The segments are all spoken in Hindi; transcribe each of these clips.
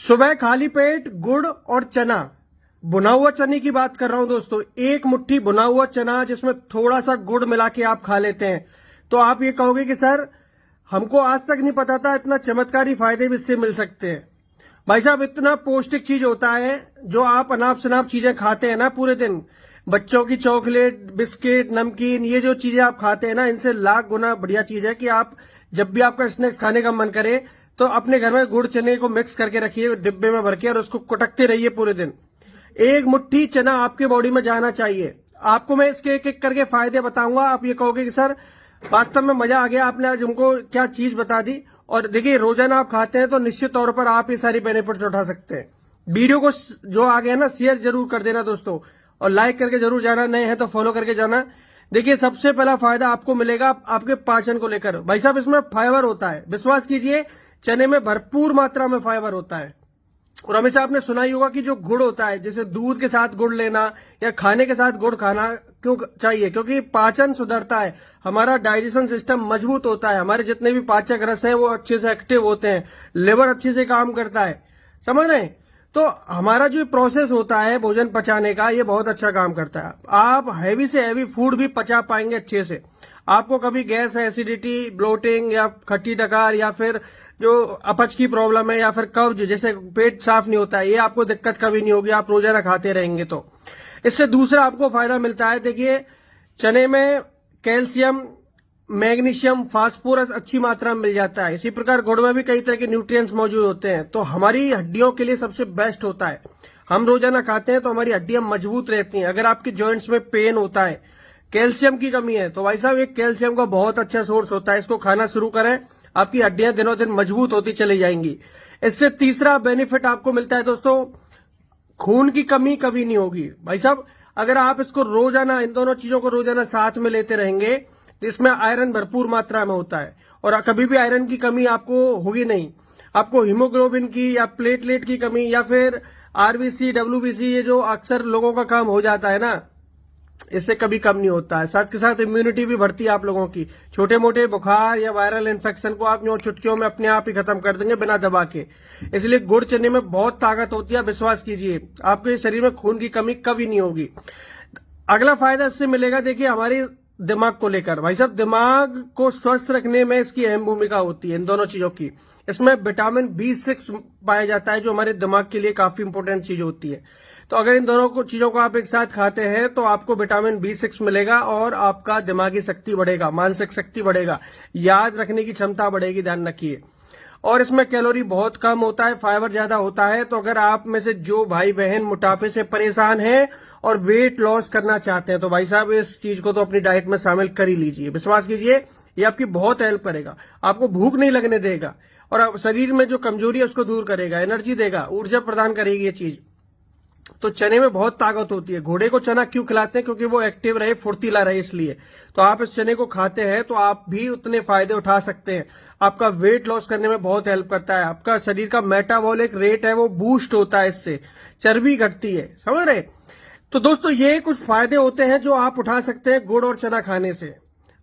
सुबह खाली पेट गुड़ और चना, भुना हुआ चने की बात कर रहा हूं दोस्तों। एक मुट्ठी भुना हुआ चना जिसमें थोड़ा सा गुड़ मिला के आप खा लेते हैं तो आप ये कहोगे कि सर हमको आज तक नहीं पता था इतना चमत्कारी फायदे भी इससे मिल सकते हैं। भाई साहब इतना पौष्टिक चीज होता है जो आप अनाप शनाप चीजें खाते हैं ना पूरे दिन, बच्चों की चॉकलेट, बिस्किट, नमकीन, ये जो चीजें आप खाते हैं ना, इनसे लाख गुना बढ़िया चीज है कि आप जब भी आपका स्नैक्स खाने का मन करे तो अपने घर में गुड़ चने को मिक्स करके रखिए डिब्बे में भर के और उसको कुटकते रहिए पूरे दिन। एक मुट्ठी चना आपके बॉडी में जाना चाहिए। आपको मैं इसके एक एक करके फायदे बताऊंगा। आप ये कहोगे कि सर वास्तव में मजा आ गया, आपने आज हमको क्या चीज बता दी। और देखिए रोजाना आप खाते हैं तो निश्चित तौर पर आप ये सारी बेनिफिट्स उठा सकते हैं। वीडियो को जो आ गया ना शेयर जरूर कर देना दोस्तों, और लाइक करके जरूर जाना, नए हैं तो फॉलो करके जाना। देखिए सबसे पहला फायदा आपको मिलेगा आपके पाचन को लेकर। भाई साहब इसमें फाइबर होता है, विश्वास कीजिए चने में भरपूर मात्रा में फाइबर होता है। और हमेशा आपने सुना ही होगा कि जो गुड़ होता है, जैसे दूध के साथ गुड़ लेना या खाने के साथ गुड़ खाना क्यों चाहिए, क्योंकि पाचन सुधरता है, हमारा डाइजेशन सिस्टम मजबूत होता है, हमारे जितने भी पाचक रस हैं वो अच्छे से एक्टिव होते हैं, लिवर अच्छे से काम करता है, समझ रहे हैं। तो हमारा जो प्रोसेस होता है भोजन पचाने का, ये बहुत अच्छा काम करता है। आप हैवी से हैवी फूड भी पचा पाएंगे अच्छे से। आपको कभी गैस, एसिडिटी, ब्लोटिंग या खट्टी डकार या फिर जो अपच की प्रॉब्लम है या फिर कब्ज, जैसे पेट साफ नहीं होता है, ये आपको दिक्कत कभी नहीं होगी, आप रोजाना खाते रहेंगे तो। इससे दूसरा आपको फायदा मिलता है, देखिए चने में कैल्शियम, मैग्नीशियम, फास्फोरस अच्छी मात्रा में मिल जाता है। इसी प्रकार गुड़ में भी कई तरह के न्यूट्रिएंट्स मौजूद होते हैं, तो हमारी हड्डियों के लिए सबसे बेस्ट होता है। हम रोजाना खाते हैं तो हमारी हड्डियां मजबूत रहती हैं। अगर आपके जॉइंट्स में पेन होता है, कैल्शियम की कमी है, तो भाई साहब एक कैल्शियम का बहुत अच्छा सोर्स होता है, इसको खाना शुरू करें, आपकी हड्डियां दिनों दिन मजबूत होती चली जाएंगी। इससे तीसरा बेनिफिट आपको मिलता है दोस्तों, खून की कमी कभी नहीं होगी। भाई साहब अगर आप इसको रोजाना, इन दोनों चीजों को रोजाना साथ में लेते रहेंगे तो इसमें आयरन भरपूर मात्रा में होता है और कभी भी आयरन की कमी आपको होगी नहीं। आपको हीमोग्लोबिन की या प्लेटलेट की कमी या फिर आरबीसी, डब्ल्यूबीसी, ये जो अक्सर लोगों का काम हो जाता है ना, इससे कभी कम नहीं होता है। साथ के साथ इम्यूनिटी भी बढ़ती है आप लोगों की। छोटे मोटे बुखार या वायरल इन्फेक्शन को आप चुटकियों में अपने आप ही खत्म कर देंगे बिना दबा के। इसलिए गुड़ चने में बहुत ताकत होती है, विश्वास कीजिए आपके शरीर में खून की कमी कभी नहीं होगी। अगला फायदा इससे मिलेगा, देखिए हमारे दिमाग को लेकर। भाई साहब दिमाग को स्वस्थ रखने में इसकी अहम भूमिका होती है इन दोनों चीजों की। इसमें विटामिन B6 पाया जाता है जो हमारे दिमाग के लिए काफी इंपॉर्टेंट चीज होती है। तो अगर इन दोनों चीजों को आप एक साथ खाते हैं तो आपको विटामिन B6 मिलेगा और आपका दिमागी शक्ति बढ़ेगा, मानसिक शक्ति बढ़ेगा, याद रखने की क्षमता बढ़ेगी, ध्यान रखिए। और इसमें कैलोरी बहुत कम होता है, फाइबर ज्यादा होता है। तो अगर आप में से जो भाई बहन मोटापे से परेशान हैं और वेट लॉस करना चाहते हैं तो भाई साहब इस चीज को तो अपनी डाइट में शामिल कर ही लीजिए। विश्वास कीजिए ये आपकी बहुत हेल्प करेगा, आपको भूख नहीं लगने देगा और शरीर में जो कमजोरी है उसको दूर करेगा, एनर्जी देगा, ऊर्जा प्रदान करेगी ये चीज। तो चने में बहुत ताकत होती है। घोड़े को चना क्यों खिलाते हैं? क्योंकि वो एक्टिव रहे, फुर्तीला रहे, इसलिए। तो आप इस चने को खाते हैं तो आप भी उतने फायदे उठा सकते हैं। आपका वेट लॉस करने में बहुत हेल्प करता है, आपका शरीर का मेटाबॉलिक रेट है वो बूस्ट होता है, इससे चर्बी घटती है, समझ रहे। तो दोस्तों ये कुछ फायदे होते हैं जो आप उठा सकते हैं गुड़ और चना खाने से।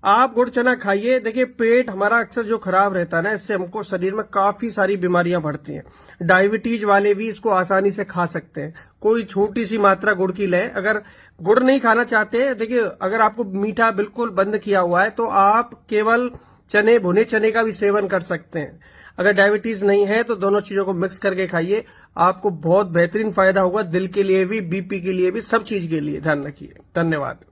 आप गुड़ चना खाइए। देखिए पेट हमारा अक्सर जो खराब रहता है ना, इससे हमको शरीर में काफी सारी बीमारियां बढ़ती हैं। डायबिटीज वाले भी इसको आसानी से खा सकते हैं। कोई छोटी सी मात्रा गुड़ की लें। अगर गुड़ नहीं खाना चाहते, देखिए अगर आपको मीठा बिल्कुल बंद किया हुआ है तो आप केवल चने, भुने चने का भी सेवन कर सकते हैं। अगर डायबिटीज नहीं है तो दोनों चीजों को मिक्स करके खाइए, आपको बहुत बेहतरीन फायदा होगा, दिल के लिए भी, बीपी के लिए भी, सब चीज के लिए। ध्यान रखिए। धन्यवाद।